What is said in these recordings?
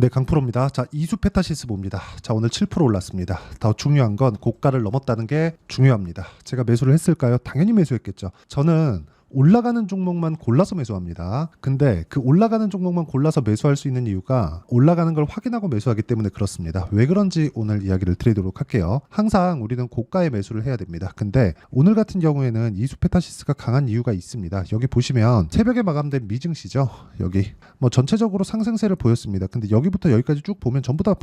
네, 강프로입니다. 자, 이수페타시스 봅니다. 자, 오늘 7% 올랐습니다. 더 중요한 건 고가를 넘었다는 게 중요합니다. 제가 매수를 했을까요? 당연히 매수했겠죠. 저는 올라가는 종목만 골라서 매수합니다. 근데 그 올라가는 종목만 골라서 매수할 수 있는 이유가 올라가는 걸 확인하고 매수하기 때문에 그렇습니다. 왜 그런지 오늘 이야기를 드리도록 할게요. 항상 우리는 고가에 매수를 해야 됩니다. 근데 오늘 같은 경우에는 이수페타시스가 강한 이유가 있습니다. 여기 보시면 새벽에 마감된 미증시죠. 여기 뭐 전체적으로 상승세를 보였습니다. 근데 여기부터 여기까지 쭉 보면 전부 다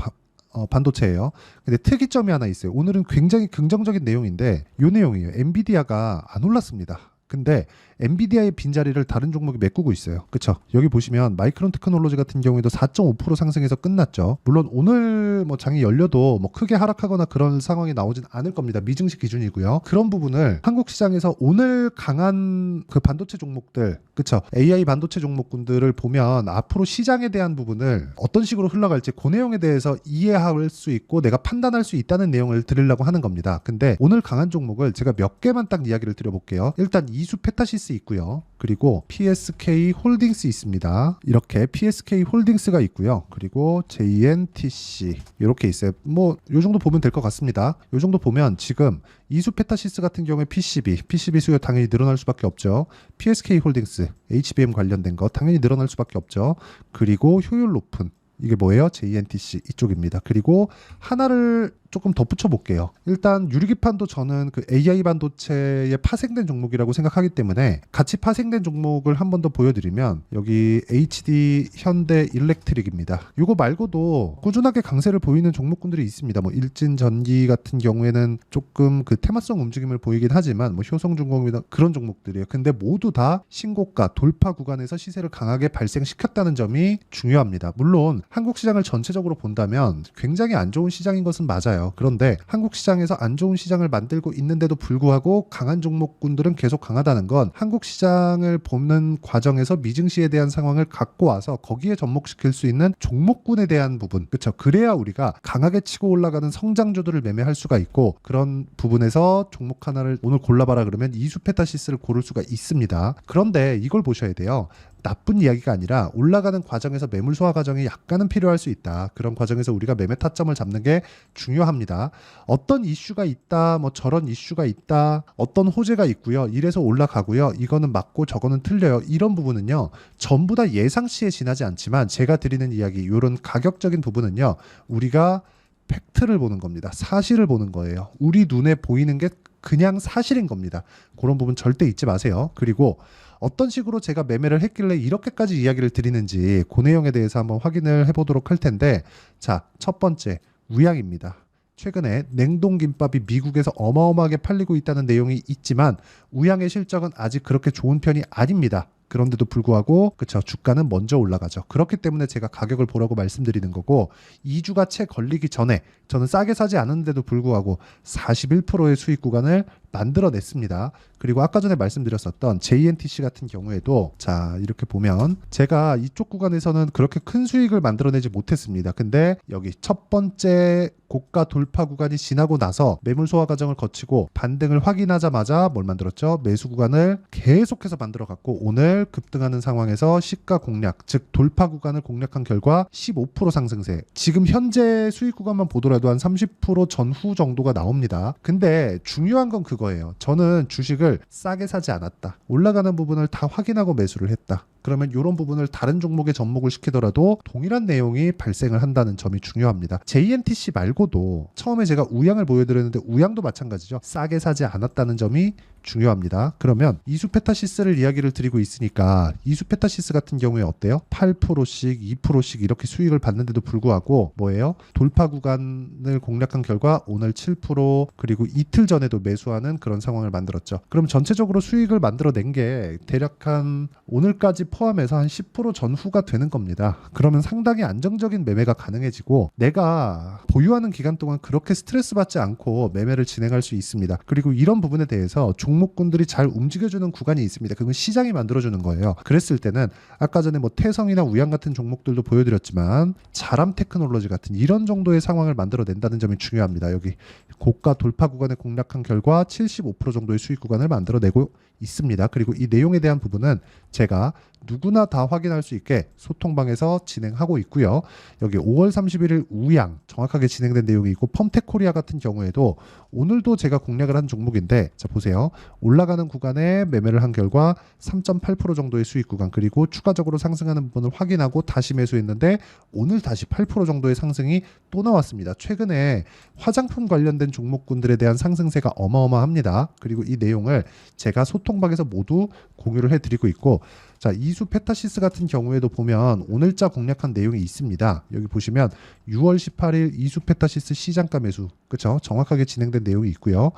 반도체예요. 근데 특이점이 하나 있어요. 오늘은 굉장히 긍정적인 내용인데 이 내용이에요. 엔비디아가 안 올랐습니다. 근데 엔비디아의 빈자리를 다른 종목이 메꾸고 있어요. 그쵸? 여기 보시면 마이크론 테크놀로지 같은 경우에도 4.5% 상승해서 끝났죠. 물론 오늘 뭐 장이 열려도 뭐 크게 하락하거나 그런 상황이 나오진 않을 겁니다. 미증시 기준이고요. 그런 부분을 한국 시장에서 오늘 강한 그 반도체 종목들, 그쵸? AI 반도체 종목군들을 보면 앞으로 시장에 대한 부분을 어떤 식으로 흘러갈지 그 내용에 대해서 이해할 수 있고 내가 판단할 수 있다는 내용을 드리려고 하는 겁니다. 근데 오늘 강한 종목을 제가 몇 개만 딱 이야기를 드려볼게요. 일단 이수페타시스 있고요. 그리고 PSK 홀딩스 있습니다. 이렇게 PSK 홀딩스가 있고요. 그리고 JNTC 이렇게 있어요. 뭐 요 정도 보면 될 것 같습니다. 요 정도 보면 지금 이수페타시스 같은 경우에 PCB 수요 당연히 늘어날 수밖에 없죠. PSK 홀딩스, HBM 관련된 거 당연히 늘어날 수밖에 없죠. 그리고 효율 높은 이게 뭐예요? JNTC 이쪽입니다. 그리고 하나를 조금 덧붙여 볼게요. 일단 유리기판도 저는 그 AI 반도체에 파생된 종목이라고 생각하기 때문에 같이 파생된 종목을 한 번 더 보여드리면 여기 HD 현대 일렉트릭입니다. 이거 말고도 꾸준하게 강세를 보이는 종목군들이 있습니다. 뭐 일진전기 같은 경우에는 조금 그 테마성 움직임을 보이긴 하지만 뭐 효성중공이나 그런 종목들이에요. 근데 모두 다 신고가 돌파 구간에서 시세를 강하게 발생시켰다는 점이 중요합니다. 물론 한국 시장을 전체적으로 본다면 굉장히 안 좋은 시장인 것은 맞아요. 그런데 한국 시장에서 안 좋은 시장을 만들고 있는데도 불구하고 강한 종목군들은 계속 강하다는 건 한국 시장을 보는 과정에서 미증시에 대한 상황을 갖고 와서 거기에 접목시킬 수 있는 종목군에 대한 부분, 그렇죠? 그래야 우리가 강하게 치고 올라가는 성장주들을 매매할 수가 있고 그런 부분에서 종목 하나를 오늘 골라봐라 그러면 이수페타시스를 고를 수가 있습니다. 그런데 이걸 보셔야 돼요. 나쁜 이야기가 아니라 올라가는 과정에서 매물 소화 과정이 약간은 필요할 수 있다. 그런 과정에서 우리가 매매 타점을 잡는 게 중요합니다. 어떤 이슈가 있다, 뭐 저런 이슈가 있다, 어떤 호재가 있고요. 이래서 올라가고요. 이거는 맞고 저거는 틀려요. 이런 부분은요. 전부 다 예상치에 지나지 않지만 제가 드리는 이야기, 이런 가격적인 부분은요. 우리가 팩트를 보는 겁니다. 사실을 보는 거예요. 우리 눈에 보이는 게 그냥 사실인 겁니다. 그런 부분 절대 잊지 마세요. 그리고 어떤 식으로 제가 매매를 했길래 이렇게까지 이야기를 드리는지 그 내용에 대해서 한번 확인을 해보도록 할 텐데 자, 첫 번째 우양입니다. 최근에 냉동김밥이 미국에서 어마어마하게 팔리고 있다는 내용이 있지만 우양의 실적은 아직 그렇게 좋은 편이 아닙니다. 그런데도 불구하고 그쵸, 주가는 먼저 올라가죠. 그렇기 때문에 제가 가격을 보라고 말씀드리는 거고 2주가 채 걸리기 전에 저는 싸게 사지 않았는데도 불구하고 41%의 수익 구간을 만들어냈습니다. 그리고 아까 전에 말씀드렸었던 JNTC 같은 경우에도 자 이렇게 보면 제가 이쪽 구간에서는 그렇게 큰 수익을 만들어내지 못했습니다. 근데 여기 첫 번째 고가 돌파 구간이 지나고 나서 매물 소화 과정을 거치고 반등을 확인하자마자 뭘 만들었죠? 매수 구간을 계속해서 만들어갔고 오늘 급등하는 상황에서 시가 공략, 즉 돌파 구간을 공략한 결과 15% 상승세. 지금 현재 수익 구간만 보더라도 한 30% 전후 정도가 나옵니다. 근데 중요한 건 그거예요. 저는 주식을 싸게 사지 않았다. 올라가는 부분을 다 확인하고 매수를 했다. 그러면 이런 부분을 다른 종목에 접목을 시키더라도 동일한 내용이 발생을 한다는 점이 중요합니다. JNTC 말고도 처음에 제가 우양을 보여드렸는데 우양도 마찬가지죠. 싸게 사지 않았다는 점이 중요합니다. 그러면 이수페타시스를 이야기를 드리고 있으니까 이수페타시스 같은 경우에 어때요? 8%씩 2%씩 이렇게 수익을 받는데도 불구하고 뭐예요? 돌파 구간을 공략한 결과 오늘 7% 그리고 이틀 전에도 매수하는 그런 상황을 만들었죠. 그럼 전체적으로 수익을 만들어낸 게 대략 한 오늘까지 포함해서 한 10% 전후가 되는 겁니다. 그러면 상당히 안정적인 매매가 가능해지고 내가 보유하는 기간 동안 그렇게 스트레스 받지 않고 매매를 진행할 수 있습니다. 그리고 이런 부분에 대해서 종목군들이 잘 움직여주는 구간이 있습니다. 그건 시장이 만들어주는 거예요. 그랬을 때는 아까 전에 뭐 태성이나 우양 같은 종목들도 보여드렸지만 자람 테크놀로지 같은 이런 정도의 상황을 만들어낸다는 점이 중요합니다. 여기 고가 돌파 구간에 공략한 결과 75% 정도의 수익 구간을 만들어내고 있습니다. 그리고 이 내용에 대한 부분은 제가 누구나 다 확인할 수 있게 소통방에서 진행하고 있고요. 여기 5월 31일 우양 정확하게 진행된 내용이 있고, 펌텍코리아 같은 경우에도 오늘도 제가 공략을 한 종목인데, 자 보세요. 올라가는 구간에 매매를 한 결과 3.8% 정도의 수익 구간, 그리고 추가적으로 상승하는 부분을 확인하고 다시 매수했는데 오늘 다시 8% 정도의 상승이 또 나왔습니다. 최근에 화장품 관련된 종목군들에 대한 상승세가 어마어마합니다. 그리고 이 내용을 제가 소통방에서 모두 공유를 해드리고 있고, 자 이수 페타시스 같은 경우에도 보면 오늘자 공략한 내용이 있습니다. 여기 보시면 6월 18일 이수 페타시스 시장가 매수, 그렇죠? 정확하게 진행된 내용이 있고요.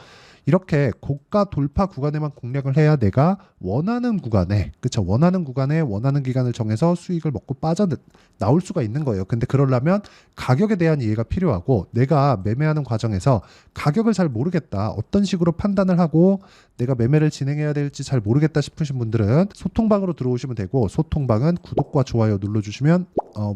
이렇게 고가 돌파 구간에만 공략을 해야 내가 원하는 구간에, 그렇죠? 원하는 구간에 원하는 기간을 정해서 수익을 먹고 빠져 나올 수가 있는 거예요. 근데 그러려면 가격에 대한 이해가 필요하고, 내가 매매하는 과정에서 가격을 잘 모르겠다, 어떤 식으로 판단을 하고 내가 매매를 진행해야 될지 잘 모르겠다 싶으신 분들은 소통방으로 들어오시면 되고, 소통방은 구독과 좋아요 눌러주시면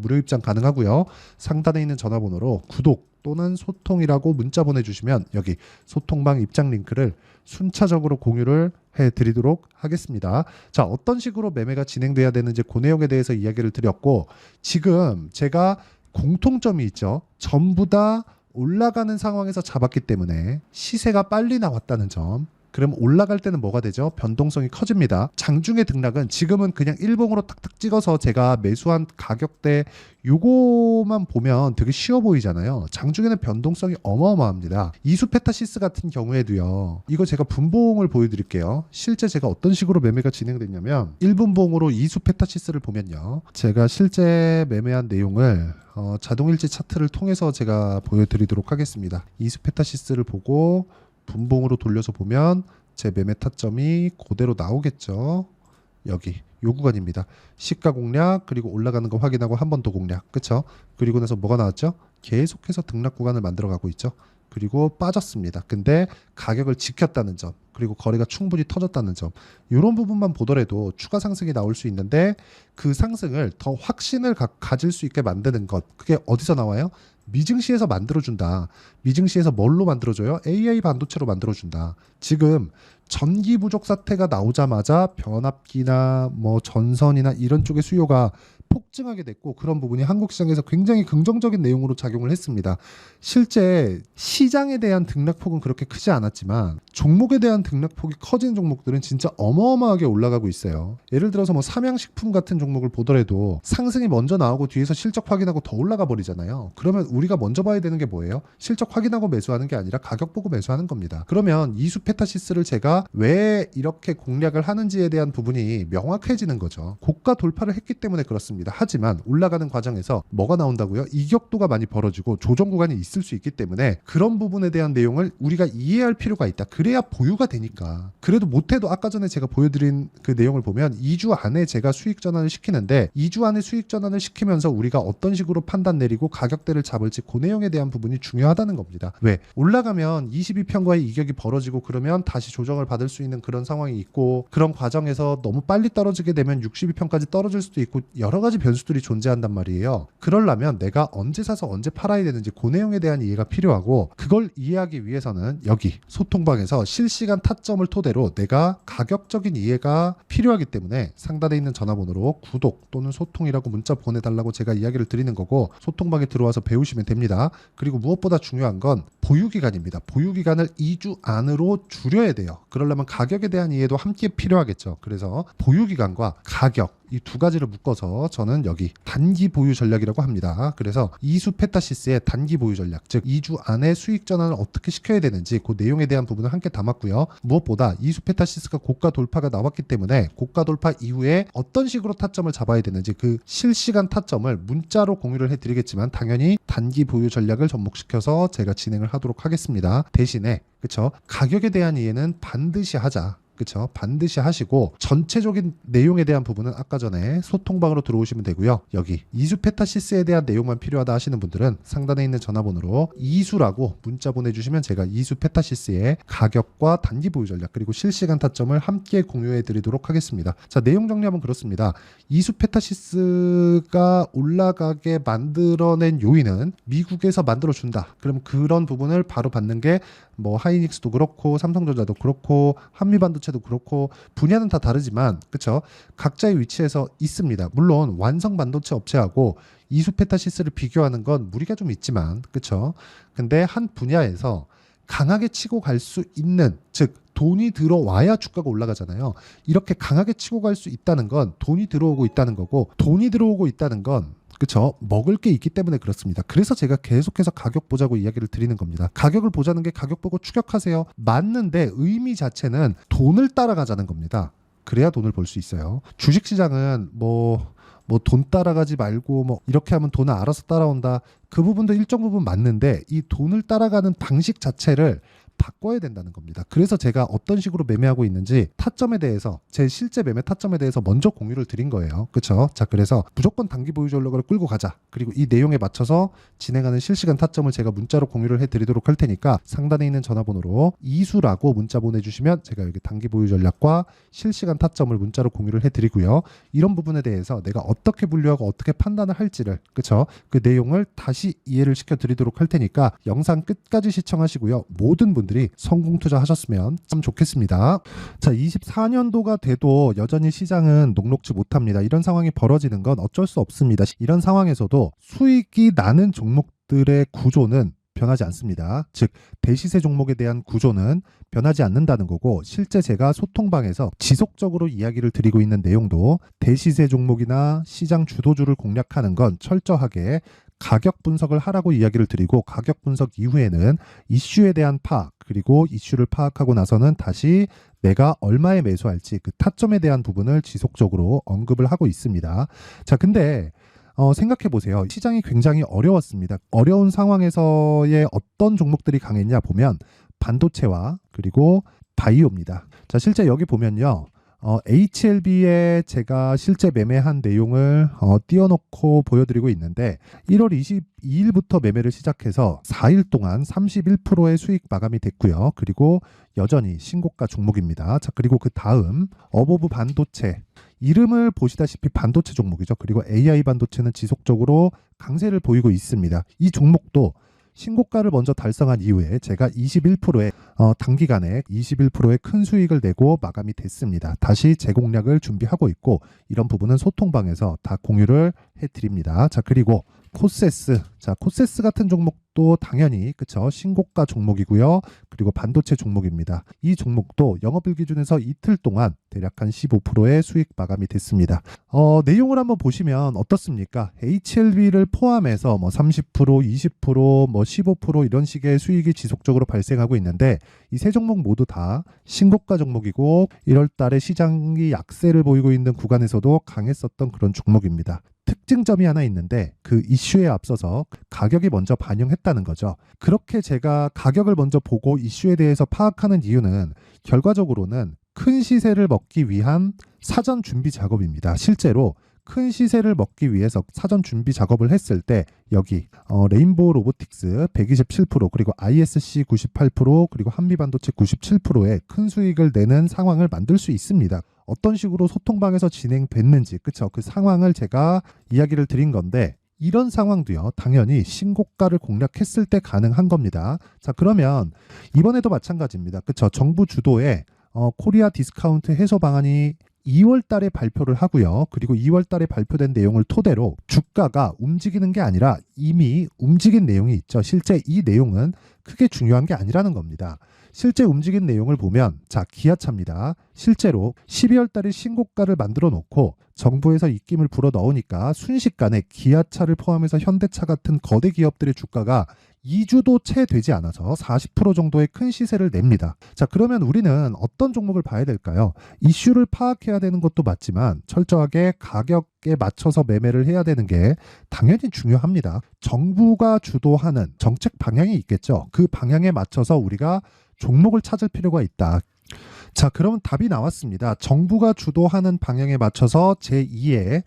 무료 입장 가능하고요. 상단에 있는 전화번호로 구독 또는 소통이라고 문자 보내주시면 여기 소통방 입장 링크를 순차적으로 공유를 해드리도록 하겠습니다. 자, 어떤 식으로 매매가 진행돼야 되는지 그 내용에 대해서 이야기를 드렸고, 지금 제가 공통점이 있죠. 전부 다 올라가는 상황에서 잡았기 때문에 시세가 빨리 나왔다는 점. 그럼 올라갈 때는 뭐가 되죠? 변동성이 커집니다. 장중의 등락은 지금은 그냥 일봉으로 탁탁 찍어서 제가 매수한 가격대 요거만 보면 되게 쉬워 보이잖아요. 장중에는 변동성이 어마어마합니다. 이수 페타시스 같은 경우에도요. 이거 제가 분봉을 보여드릴게요. 실제 제가 어떤 식으로 매매가 진행됐냐면, 1분봉으로 이수 페타시스를 보면요. 제가 실제 매매한 내용을 자동일지 차트를 통해서 제가 보여드리도록 하겠습니다. 이수 페타시스를 보고 분봉으로 돌려서 보면 제 매매 타점이 그대로 나오겠죠. 여기 요 구간입니다. 시가 공략, 그리고 올라가는 거 확인하고 한 번 더 공략, 그쵸? 그리고 나서 뭐가 나왔죠? 계속해서 등락 구간을 만들어 가고 있죠. 그리고 빠졌습니다. 근데 가격을 지켰다는 점, 그리고 거래가 충분히 터졌다는 점, 이런 부분만 보더라도 추가 상승이 나올 수 있는데, 그 상승을 더 확신을 가질 수 있게 만드는 것, 그게 어디서 나와요? 미증시에서 만들어준다. 미증시에서 뭘로 만들어줘요? AI 반도체로 만들어준다. 지금 전기 부족 사태가 나오자마자 변압기나 뭐 전선이나 이런 쪽의 수요가 폭증하게 됐고, 그런 부분이 한국 시장에서 굉장히 긍정적인 내용으로 작용을 했습니다. 실제 시장에 대한 등락폭은 그렇게 크지 않았지만 종목에 대한 등락폭이 커진 종목들은 진짜 어마어마하게 올라가고 있어요. 예를 들어서 뭐 삼양식품 같은 종목을 보더라도 상승이 먼저 나오고 뒤에서 실적 확인하고 더 올라가 버리잖아요. 그러면 우리가 먼저 봐야 되는 게 뭐예요? 실적 확인하고 매수하는 게 아니라 가격 보고 매수하는 겁니다. 그러면 이수 페타시스를 제가 왜 이렇게 공략을 하는지에 대한 부분이 명확해지는 거죠. 고가 돌파를 했기 때문에 그렇습니다. 하지만 올라가는 과정에서 뭐가 나온다고요? 이격도가 많이 벌어지고 조정 구간이 있을 수 있기 때문에 그런 부분에 대한 내용을 우리가 이해할 필요가 있다. 그래야 보유가 되니까. 그래도 못해도 아까 전에 제가 보여드린 그 내용을 보면 2주 안에 제가 수익 전환을 시키는데, 2주 안에 수익 전환을 시키면서 우리가 어떤 식으로 판단 내리고 가격대를 잡을지 그 내용에 대한 부분이 중요하다는 겁니다. 왜? 올라가면 22평과의 이격이 벌어지고 그러면 다시 조정을 받을 수 있는 그런 상황이 있고, 그런 과정에서 너무 빨리 떨어지게 되면 62평까지 떨어질 수도 있고, 여러 가지 변수들이 존재한단 말이에요. 그러려면 내가 언제 사서 언제 팔아야 되는지 그 내용에 대한 이해가 필요하고, 그걸 이해하기 위해서는 여기 소통방에서 실시간 타점을 토대로 내가 가격적인 이해가 필요하기 때문에 상단에 있는 전화번호로 구독 또는 소통이라고 문자 보내달라고 제가 이야기를 드리는 거고, 소통방에 들어와서 배우시면 됩니다. 그리고 무엇보다 중요한 건 보유기간입니다. 보유기간을 2주 안으로 줄여야 돼요. 그러려면 가격에 대한 이해도 함께 필요하겠죠. 그래서 보유기간과 가격, 이 두 가지를 묶어서 저는 여기 단기 보유 전략이라고 합니다. 그래서 이수 페타시스의 단기 보유 전략, 즉 2주 안에 수익 전환을 어떻게 시켜야 되는지 그 내용에 대한 부분을 함께 담았고요. 무엇보다 이수 페타시스가 고가 돌파가 나왔기 때문에 고가 돌파 이후에 어떤 식으로 타점을 잡아야 되는지 그 실시간 타점을 문자로 공유를 해드리겠지만, 당연히 단기 보유 전략을 접목시켜서 제가 진행을 하도록 하겠습니다. 대신에 그쵸, 가격에 대한 이해는 반드시 하자. 그쵸? 반드시 하시고, 전체적인 내용에 대한 부분은 아까 전에 소통방으로 들어오시면 되고요. 여기 이수 페타시스에 대한 내용만 필요하다 하시는 분들은 상단에 있는 전화번호로 이수라고 문자 보내주시면 제가 이수 페타시스의 가격과 단기 보유 전략 그리고 실시간 타점을 함께 공유해 드리도록 하겠습니다. 자, 내용 정리하면 그렇습니다. 이수 페타시스가 올라가게 만들어낸 요인은 미국에서 만들어준다. 그럼 그런 부분을 바로 받는 게 뭐 하이닉스도 그렇고 삼성전자도 그렇고 한미반도체 반도체도 그렇고 분야는 다 다르지만 그쵸? 각자의 위치에서 있습니다. 물론 완성 반도체 업체하고 이수페타시스를 비교하는 건 무리가 좀 있지만 그쵸? 근데 한 분야에서 강하게 치고 갈 수 있는, 즉 돈이 들어와야 주가가 올라가잖아요. 이렇게 강하게 치고 갈 수 있다는 건 돈이 들어오고 있다는 거고, 돈이 들어오고 있다는 건 그쵸? 먹을 게 있기 때문에 그렇습니다. 그래서 제가 계속해서 가격 보자고 이야기를 드리는 겁니다. 가격을 보자는 게 가격 보고 추격하세요. 맞는데 의미 자체는 돈을 따라가자는 겁니다. 그래야 돈을 벌 수 있어요. 주식시장은 뭐 돈 따라가지 말고 뭐 이렇게 하면 돈은 알아서 따라온다. 그 부분도 일정 부분 맞는데 이 돈을 따라가는 방식 자체를 바꿔야 된다는 겁니다. 그래서 제가 어떤 식으로 매매하고 있는지 타점에 대해서, 제 실제 매매 타점에 대해서 먼저 공유를 드린 거예요. 그렇죠? 자, 그래서 무조건 단기 보유 전략을 끌고 가자. 그리고 이 내용에 맞춰서 진행하는 실시간 타점을 제가 문자로 공유를 해드리도록 할 테니까 상단에 있는 전화번호로 이수라고 문자 보내주시면 제가 여기 단기 보유 전략과 실시간 타점을 문자로 공유를 해드리고요. 이런 부분에 대해서 내가 어떻게 분류하고 어떻게 판단을 할지를, 그렇죠? 그 내용을 다시 이해를 시켜드리도록 할 테니까 영상 끝까지 시청하시고요. 모든 분들이 성공 투자하셨으면 참 좋겠습니다. 자, 24년도가 돼도 여전히 시장은 녹록지 못합니다. 이런 상황이 벌어지는 건 어쩔 수 없습니다. 이런 상황에서도 수익이 나는 종목들의 구조는 변하지 않습니다. 즉 대시세 종목에 대한 구조는 변하지 않는다는 거고, 실제 제가 소통방에서 지속적으로 이야기를 드리고 있는 내용도 대시세 종목이나 시장 주도주를 공략하는 건 철저하게 가격 분석을 하라고 이야기를 드리고, 가격 분석 이후에는 이슈에 대한 파악, 그리고 이슈를 파악하고 나서는 다시 내가 얼마에 매수할지 그 타점에 대한 부분을 지속적으로 언급을 하고 있습니다. 자, 근데 생각해 보세요. 시장이 굉장히 어려웠습니다. 어려운 상황에서의 어떤 종목들이 강했냐 보면 반도체와 그리고 바이오입니다. 자, 실제 여기 보면요. HLB에 제가 실제 매매한 내용을 띄워놓고 보여드리고 있는데 1월 22일부터 매매를 시작해서 4일 동안 31%의 수익 마감이 됐고요. 그리고 여전히 신고가 종목입니다. 자, 그리고 그 다음 어보브 반도체, 이름을 보시다시피 반도체 종목이죠. 그리고 AI 반도체는 지속적으로 강세를 보이고 있습니다. 이 종목도 신고가를 먼저 달성한 이후에 제가 21%의 단기간에 21%의 큰 수익을 내고 마감이 됐습니다. 다시 재공략을 준비하고 있고, 이런 부분은 소통방에서 다 공유를 해드립니다. 자, 그리고 코세스, 자, 코세스 같은 종목도 당연히 그쵸, 신고가 종목이고요. 그리고 반도체 종목입니다. 이 종목도 영업일 기준에서 이틀 동안 대략 한 15%의 수익 마감이 됐습니다. 내용을 한번 보시면 어떻습니까? HLB를 포함해서 뭐 30%, 20%, 뭐 15% 이런 식의 수익이 지속적으로 발생하고 있는데, 이 세 종목 모두 다 신고가 종목이고 1월 달에 시장이 약세를 보이고 있는 구간에서도 강했었던 그런 종목입니다. 특징점이 하나 있는데 그 이슈에 앞서서 가격이 먼저 반영했다는 거죠. 그렇게 제가 가격을 먼저 보고 이슈에 대해서 파악하는 이유는 결과적으로는 큰 시세를 먹기 위한 사전 준비 작업입니다. 실제로 큰 시세를 먹기 위해서 사전 준비 작업을 했을 때 여기 레인보우 로보틱스 127%, 그리고 ISC 98%, 그리고 한미반도체 97%의 큰 수익을 내는 상황을 만들 수 있습니다. 어떤 식으로 소통방에서 진행됐는지, 그쵸? 그 상황을 제가 이야기를 드린 건데, 이런 상황도요, 당연히 신고가를 공략했을 때 가능한 겁니다. 자, 그러면 이번에도 마찬가지입니다. 그쵸? 정부 주도의 코리아 디스카운트 해소 방안이 2월 달에 발표를 하고요. 그리고 2월 달에 발표된 내용을 토대로 주가가 움직이는 게 아니라 이미 움직인 내용이 있죠. 실제 이 내용은 크게 중요한 게 아니라는 겁니다. 실제 움직인 내용을 보면, 자, 기아차입니다. 실제로 12월 달에 신고가를 만들어 놓고 정부에서 입김을 불어 넣으니까 순식간에 기아차를 포함해서 현대차 같은 거대 기업들의 주가가 2주도 채 되지 않아서 40% 정도의 큰 시세를 냅니다. 자, 그러면 우리는 어떤 종목을 봐야 될까요? 이슈를 파악해야 되는 것도 맞지만 철저하게 가격에 맞춰서 매매를 해야 되는 게 당연히 중요합니다. 정부가 주도하는 정책 방향이 있겠죠. 그 방향에 맞춰서 우리가 종목을 찾을 필요가 있다. 자, 그럼 답이 나왔습니다. 정부가 주도하는 방향에 맞춰서 제2의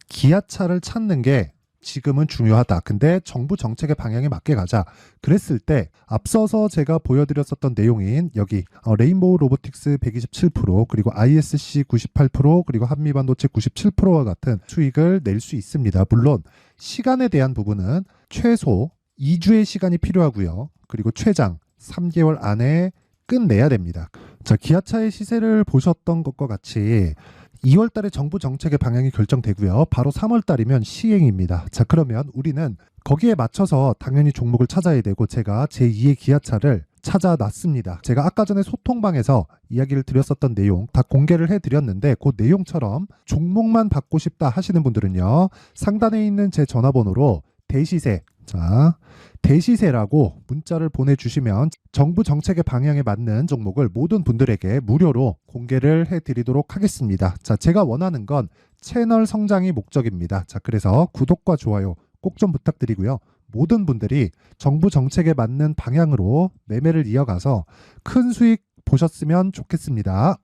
기아차를 찾는 게 지금은 중요하다. 근데 정부 정책의 방향에 맞게 가자. 그랬을 때 앞서서 제가 보여드렸었던 내용인 여기 레인보우 로보틱스 127%, 그리고 ISC 98%, 그리고 한미반도체 97%와 같은 수익을 낼 수 있습니다. 물론 시간에 대한 부분은 최소 2주의 시간이 필요하고요. 그리고 최장 3개월 안에 끝내야 됩니다. 자, 기아차의 시세를 보셨던 것과 같이 2월 달에 정부 정책의 방향이 결정되고요. 바로 3월 달이면 시행입니다. 자, 그러면 우리는 거기에 맞춰서 당연히 종목을 찾아야 되고 제가 제2의 기아차를 찾아놨습니다. 제가 아까 전에 소통방에서 이야기를 드렸었던 내용 다 공개를 해드렸는데 그 내용처럼 종목만 받고 싶다 하시는 분들은요. 상단에 있는 제 전화번호로 대시세, 자, 대시세라고 문자를 보내주시면 정부 정책의 방향에 맞는 종목을 모든 분들에게 무료로 공개를 해드리도록 하겠습니다. 자, 제가 원하는 건 채널 성장이 목적입니다. 자, 그래서 구독과 좋아요 꼭 좀 부탁드리고요. 모든 분들이 정부 정책에 맞는 방향으로 매매를 이어가서 큰 수익 보셨으면 좋겠습니다.